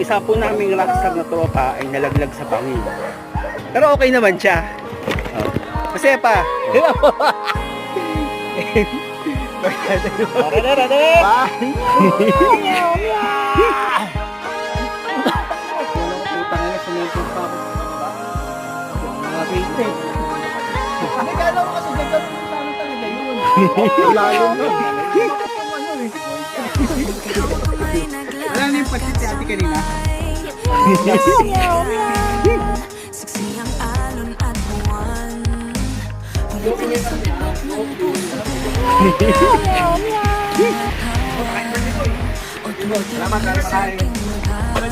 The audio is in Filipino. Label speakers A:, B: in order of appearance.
A: isa po naming rockstar na tropa ay nalaglag sa bangin. Pero okay naman siya. Oh. Kasi pa.
B: Wala na yung pasit si ate kanina.
C: Saksi ang alon at buwan.
B: Salamat, salamat.